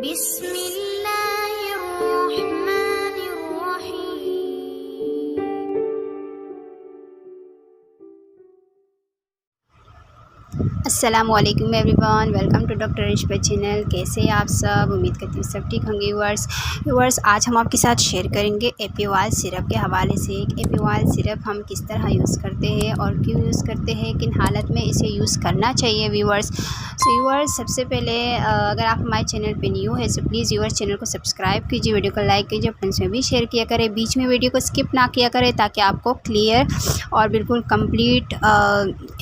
बिस्मिल्लाहिर्रहमानिर्रहीम। अस्सलामुअलैकुम everyone, welcome to doctor Rishpa channel. कैसे हैं आप सब? उम्मीद करती हूँ सब ठीक होंगे। व्यूअर्स आज हम आपके साथ शेयर करेंगे एपीवाल सिरप के हवाले से। एपीवाल सिरप हम किस तरह यूज़ करते हैं और क्यों यूज़ करते हैं, किन हालत में इसे यूज़ करना चाहिए व्यूअर्स। व्यूअर्स सबसे पहले अगर आप हमारे चैनल पे न्यू है तो प्लीज़ व्यूअर्स चैनल को सब्सक्राइब कीजिए, वीडियो को लाइक कीजिए, फ्रेंड्स में भी शेयर किया करें, बीच में वीडियो को स्किप ना किया करें ताकि आपको क्लियर और बिल्कुल कंप्लीट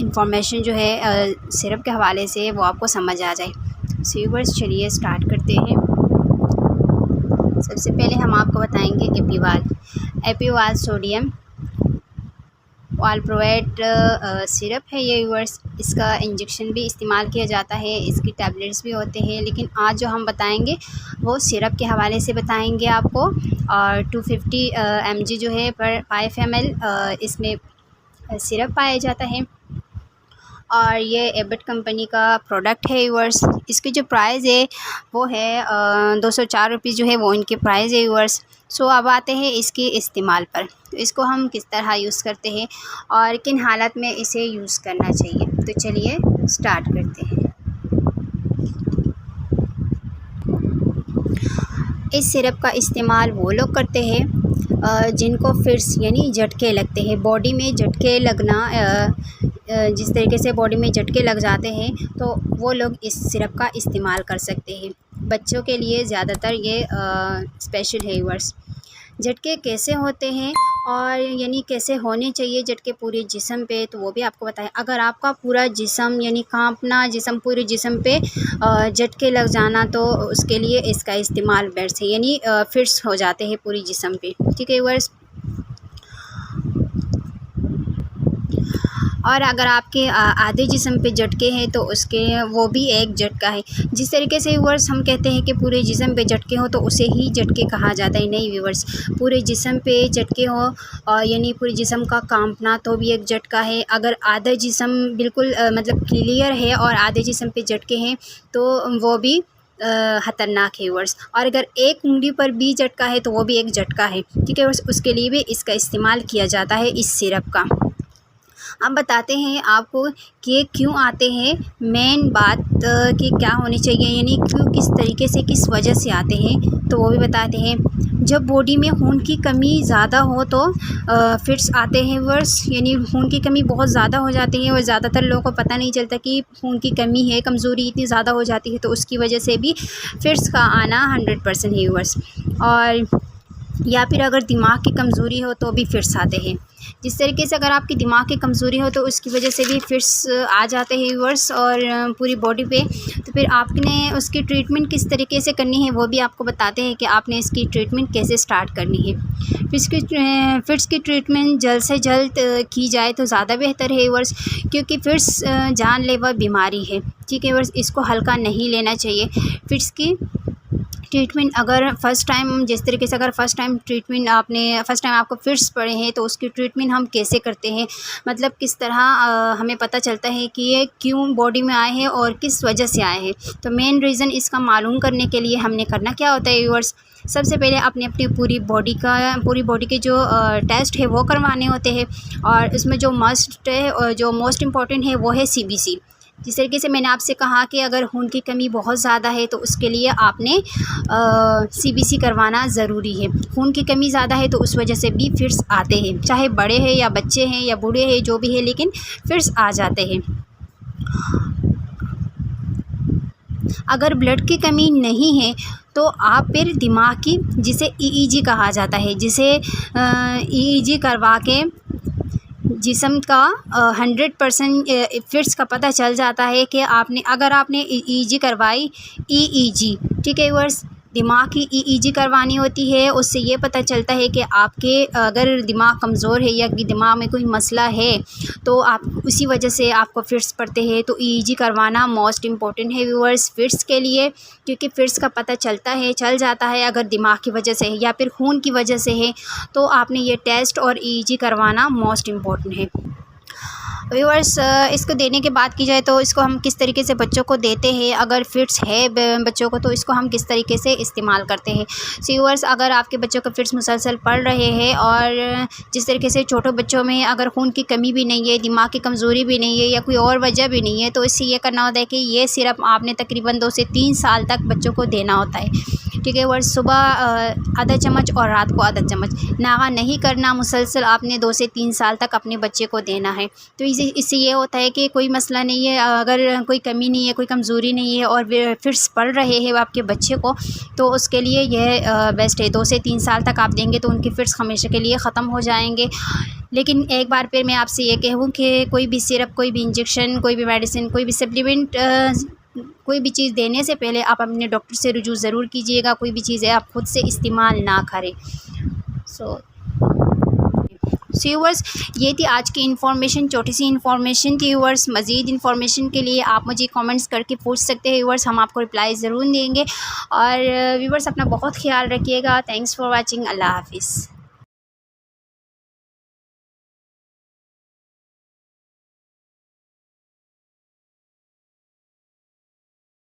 इंफॉर्मेशन जो है सिरप के हवाले से वो आपको समझ आ जाए। व्यूअर्स चलिए स्टार्ट करते हैं। सबसे पहले हम आपको बताएंगे एपीवाल सोडियम वालप्रोएट सिरप है ये व्यूअर्स। इसका इंजेक्शन भी इस्तेमाल किया जाता है, इसकी टैबलेट्स भी होते हैं, लेकिन आज जो हम बताएंगे वो सिरप के हवाले से बताएंगे आपको। और 250 mg जो है पर 5 ml इसमें सिरप पाया जाता है और ये एबट कंपनी का प्रोडक्ट है व्यूअर्स। इसकी जो प्राइस है वो है 204 रुपीज़ जो है वो इनके प्राइस है व्यूअर्स। सो अब आते हैं इसके इस्तेमाल पर। तो इसको हम किस तरह यूज़ करते हैं और किन हालत में इसे यूज़ करना चाहिए, तो चलिए स्टार्ट करते हैं। इस सिरप का इस्तेमाल वो लोग करते हैं जिनको फिट्स यानी झटके लगते हैं, बॉडी में झटके लगना, जिस तरीके से बॉडी में झटके लग जाते हैं तो वो लोग इस सिरप का इस्तेमाल कर सकते हैं। बच्चों के लिए ज़्यादातर ये स्पेशल है व्यूअर्स। झटके कैसे होते हैं और यानी कैसे होने चाहिए झटके पूरे जिस्म पे, तो वो भी आपको बताएं। अगर आपका पूरा जिस्म यानी कांपना जिस्म, पूरे जिस्म पे झटके लग जाना, तो उसके लिए इसका इस्तेमाल बेस्ट है, यानी फिट्स हो जाते हैं पूरी जिस्म पे, ठीक है व्यूअर्स। और अगर आपके आधे जिस्म पे झटके हैं तो उसके वो भी एक झटका है। जिस तरीके से व्यूअर्स हम कहते हैं कि पूरे जिस्म पे झटके हो तो उसे ही झटके कहा जाता है, नहीं व्यूअर्स, पूरे जिस्म पे झटके हो और यानी पूरे जिस्म का कांपना तो भी एक झटका है। अगर आधा जिस्म बिल्कुल मतलब क्लियर है और आधे जिस्म पे झटके हैं तो वो भी ख़तरनाक है व्यूअर्स। और अगर एक उंगली पर भी झटका है तो वो भी एक झटका है, ठीक है। उसके लिए भी इसका इस्तेमाल किया जाता है इस सिरप का। अब बताते हैं आपको कि क्यों आते हैं, मेन बात कि क्या होनी चाहिए, यानी क्यों, किस तरीके से, किस वजह से आते हैं, तो वो भी बताते हैं। जब बॉडी में खून की कमी ज़्यादा हो तो फिट्स आते हैं व्यूअर्स, यानी खून की कमी बहुत ज़्यादा हो जाती है और ज़्यादातर लोगों को पता नहीं चलता कि खून की कमी है, कमज़ोरी इतनी ज़्यादा हो जाती है, तो उसकी वजह से भी फिट्स का आना 100% है व्यूअर्स। और या फिर अगर दिमाग की कमज़ोरी हो तो भी फिट्स आते हैं। जिस तरीके से अगर आपकी दिमाग की कमज़ोरी हो तो उसकी वजह से भी फिट्स आ जाते हैं व्यूअर्स और पूरी बॉडी पे। तो फिर आपने उसकी ट्रीटमेंट किस तरीके से करनी है वो भी आपको बताते हैं कि आपने इसकी ट्रीटमेंट कैसे स्टार्ट करनी है। फिट्स की ट्रीटमेंट जल्द से जल्द की जाए तो ज़्यादा बेहतर है व्यूअर्स, क्योंकि फिट्स जानलेवा बीमारी है, ठीक है व्यूअर्स। इसको हल्का नहीं लेना चाहिए। फिट्स की ट्रीटमेंट अगर फ़र्स्ट टाइम, जिस तरीके से अगर फ़र्स्ट टाइम आपको फिट्स पड़े हैं तो उसकी ट्रीटमेंट हम कैसे करते हैं, मतलब किस तरह हमें पता चलता है कि ये क्यों बॉडी में आए हैं और किस वजह से आए हैं। तो मेन रीज़न इसका मालूम करने के लिए हमने करना क्या होता है व्यूअर्स, सबसे पहले अपनी पूरी बॉडी के जो टेस्ट है वो करवाने होते हैं। और इसमें जो मस्ट है और जो मोस्ट इम्पॉर्टेंट है वो है CBC। जिस तरीके से मैंने आपसे कहा कि अगर खून की कमी बहुत ज़्यादा है तो उसके लिए आपने CBC करवाना ज़रूरी है। खून की कमी ज़्यादा है तो उस वजह से भी फिट्स आते हैं, चाहे बड़े हैं या बच्चे हैं या बूढ़े हैं, जो भी है, लेकिन फिट्स आ जाते हैं। अगर ब्लड की कमी नहीं है तो आप फिर दिमाग की, जिसे EEG कहा जाता है, जिसे EEG करवा के जिस्म का 100% फिट्स का पता चल जाता है कि अगर आपने EEG करवाई, EEG, ठीक है व्यूअर्स, दिमाग की EEG करवानी होती है। उससे ये पता चलता है कि आपके अगर दिमाग कमज़ोर है या कि दिमाग में कोई मसला है तो आप उसी वजह से आपको फिट्स पड़ते हैं। तो EEG करवाना मोस्ट इम्पॉर्टेंट है व्यूअर्स फिट्स के लिए, क्योंकि फिट्स का पता चल जाता है अगर दिमाग की वजह से है या फिर खून की वजह से है, तो आपने ये टेस्ट और EEG करवाना मोस्ट इम्पॉर्टेंट है। व्यूअर्स, इसको देने की बात की जाए तो इसको हम किस तरीके से बच्चों को देते हैं, अगर फिट्स है बच्चों को तो इसको हम किस तरीके से इस्तेमाल करते हैं। सो व्यूअर्स, अगर आपके बच्चों को फिट्स मुसलसल पड़ रहे हैं और जिस तरीके से छोटे बच्चों में अगर खून की कमी भी नहीं है, दिमाग की कमज़ोरी भी नहीं है या कोई और वजह भी नहीं है, तो इससे ये करना होता है कि ये सिरप आपने तकरीबन 2 से 3 साल तक बच्चों को देना होता है। ठीक है व्यूअर्स, सुबह आधा चम्मच और रात को आधा चम्मच, नागा नहीं करना, मुसलसल आपने 2 से 3 साल तक अपने बच्चे को देना है। तो इससे ये होता है कि कोई मसला नहीं है, अगर कोई कमी नहीं है, कोई कमज़ोरी नहीं है और फिट्स पड़ रहे हैं आपके बच्चे को, तो उसके लिए यह बेस्ट है। 2 से 3 साल तक आप देंगे तो उनकी फिट्स हमेशा के लिए ख़त्म हो जाएंगे। लेकिन एक बार फिर मैं आपसे ये कहूँ कि कोई भी सिरप, कोई भी इंजेक्शन, कोई भी मेडिसिन, कोई भी सप्लीमेंट, कोई भी चीज़ देने से पहले आप अपने डॉक्टर से रुजू ज़रूर कीजिएगा। कोई भी चीज़ है आप खुद से इस्तेमाल ना करें। सो व्यूअर्स, ये थी आज की इन्फॉर्मेशन, छोटी सी इन्फॉर्मेशन थी व्यूअर्स। मज़ीद इन्फॉर्मेशन के लिए आप मुझे कमेंट्स करके पूछ सकते हैं व्यूअर्स, हम आपको रिप्लाई ज़रूर देंगे। और व्यूअर्स, अपना बहुत ख्याल रखिएगा। Thanks for watching. अल्लाह हाफ़िज़।